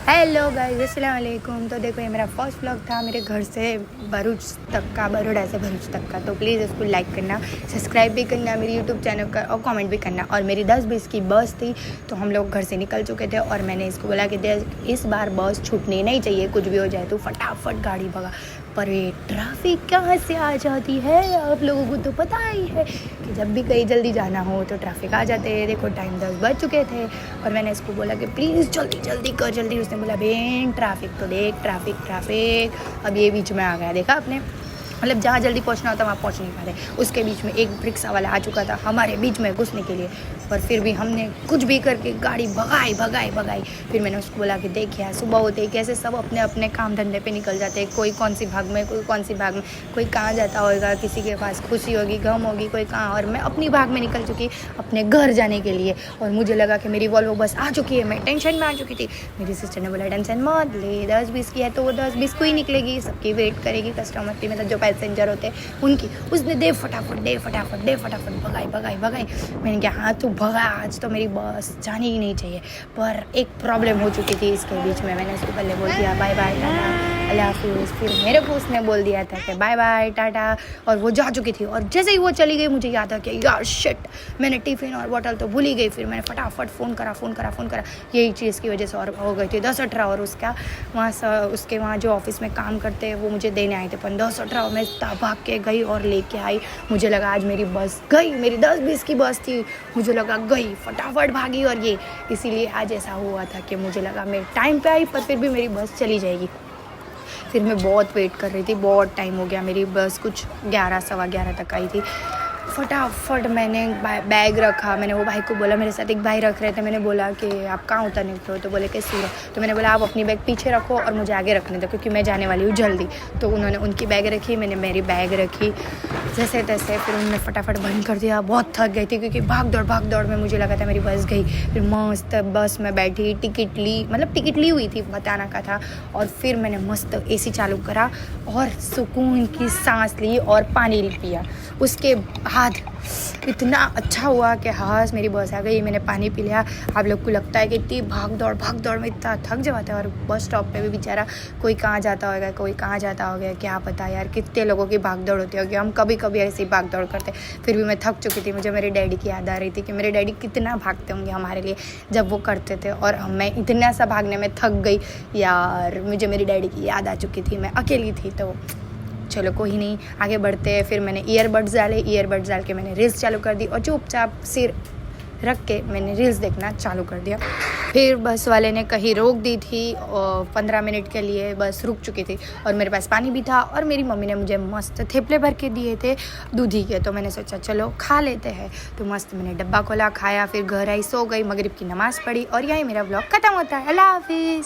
Hello guys, अस्सलाम वालेकुम। तो देखो, ये मेरा फर्स्ट व्लॉग था मेरे घर से भरूच तक का, बरोड़ा से भरूच तक का। तो प्लीज़ इसको लाइक करना, सब्सक्राइब भी करना मेरी यूट्यूब चैनल का, और कमेंट भी करना। और मेरी 10-20 की बस थी, तो हम लोग घर से निकल चुके थे और मैंने इसको बोला कि इस बार बस छूटनी नहीं चाहिए, कुछ भी हो जाए तो फटाफट गाड़ी भगा। पर ये ट्रैफिक कहाँ से आ जाती है, आप लोगों को तो पता ही है कि जब भी कहीं जल्दी जाना हो तो ट्रैफिक आ जाते हैं। देखो, टाइम 10 बज चुके थे और मैंने इसको बोला कि प्लीज़ जल्दी जल्दी कर, जल्दी। उसने बोला बेन ट्रैफिक तो देख, ट्रैफिक। अब ये बीच में आ गया, देखा आपने, मतलब जहाँ जल्दी पहुँचना होता वहाँ पहुँच नहीं पा रहे। उसके बीच में एक रिक्शा वाला आ चुका था हमारे बीच में घुसने के लिए, पर फिर भी हमने कुछ भी करके गाड़ी भगाई। फिर मैंने उसको बोला कि देख यार, सुबह होते ही कैसे सब अपने अपने काम धंधे पे निकल जाते हैं, कोई कौन सी भाग में, कोई कौन सी भाग में, कोई कहाँ जाता होगा, किसी के पास खुशी होगी, गम होगी, कोई कहाँ। और मैं अपनी भाग में निकल चुकी अपने घर जाने के लिए, और मुझे लगा कि मेरी वॉल्वो बस आ चुकी है। मैं टेंशन में आ चुकी थी। मेरी सिस्टर ने बोला टेंशन मत ले, 10-20 की है तो वो 10-20 को ही निकलेगी, सबकी वेट करेगी कस्टमर की, मतलब जो पैसेंजर होते हैं उनकी। उसने दे फटाफट भगाई। मैंने कहा हाँ तू भगा, आज तो मेरी बस जानी ही नहीं चाहिए। पर एक प्रॉब्लम हो चुकी थी इसके बीच में। मैंने उसको पहले बोल दिया बाय बाय टाटा अल्लाह हाफिज़, फिर मेरे को उसने बोल दिया था कि बाय बाय टाटा, और वो जा चुकी थी। और जैसे ही वो चली गई मुझे याद आ कि यार शिट, मैंने टिफ़िन और बोतल तो भूल ही गई। फिर मैंने फटाफट फ़ोन करा। यही चीज़ की वजह से और हो गई थी 10-18। और उसका उसके वहाँ जो ऑफिस में काम करते हैं वो मुझे देने आए थे, पर 10-18 मैं भाग के गई और लेके आई। मुझे लगा आज मेरी बस गई, मेरी 10-20 की बस थी, मुझे लगा गई, फटाफट भागी। और ये इसीलिए आज ऐसा हुआ था कि मुझे लगा मैं टाइम पे आई, पर फिर भी मेरी बस चली जाएगी। फिर मैं बहुत वेट कर रही थी, बहुत टाइम हो गया। मेरी बस कुछ 11-11:15 तक आई थी। फटाफट मैंने बैग रखा। मैंने वो भाई को बोला, मेरे साथ एक भाई रख रहे थे, मैंने बोला कि आप कहाँ उतरने को, तो बोले कि सूरत। तो मैंने बोला आप अपनी बैग पीछे रखो और मुझे आगे रखने दो, क्योंकि मैं जाने वाली हूँ जल्दी। तो उन्होंने उनकी बैग रखी, मैंने मेरी बैग रखी, जैसे तैसे। फिर उन्होंने फटाफट बंद कर दिया। बहुत थक गई थी क्योंकि भाग दौड़ में मुझे लगा था मेरी बस गई। फिर मस्त बस में बैठी, टिकट ली हुई थी, बताना का था। और फिर मैंने मस्त AC चालू करा और सुकून की सांस ली और पानी पिया। उसके बाद इतना अच्छा हुआ कि हाँ मेरी बस आ गई, मैंने पानी पी लिया। आप लोग को लगता है कि इतनी भाग दौड़ में इतना थक जाता है। और बस स्टॉप पे भी बेचारा कोई कहाँ जाता होगा, क्या पता यार कितने लोगों की भाग दौड़ होती होगी। हम कभी ऐसे ही भाग दौड़ करते। फिर भी मैं थक चुकी थी। मुझे मेरे डैडी की याद आ रही थी कि मेरे डैडी कितना भागते होंगे हमारे लिए जब वो करते थे, और मैं इतना सा भागने में थक गई यार। मुझे मेरी डैडी की याद आ चुकी थी, मैं अकेली थी। तो चलो कोई नहीं, आगे बढ़ते हैं। फिर मैंने ईयरबड्स डाल के मैंने रील्स चालू कर दी, और चुपचाप सिर रख के मैंने रील्स देखना चालू कर दिया। फिर बस वाले ने कहीं रोक दी थी और 15 मिनट के लिए बस रुक चुकी थी, और मेरे पास पानी भी था। और मेरी मम्मी ने मुझे मस्त थेपले भर के दिए थे दूधी के, तो मैंने सोचा चलो खा लेते हैं। तो मस्त मैंने डब्बा खोला, खाया, फिर घर आई, सो गई, मगरिब की नमाज़ पढ़ी, और यही मेरा व्लॉग ख़त्म होता है। अल्लाह हाफिज़।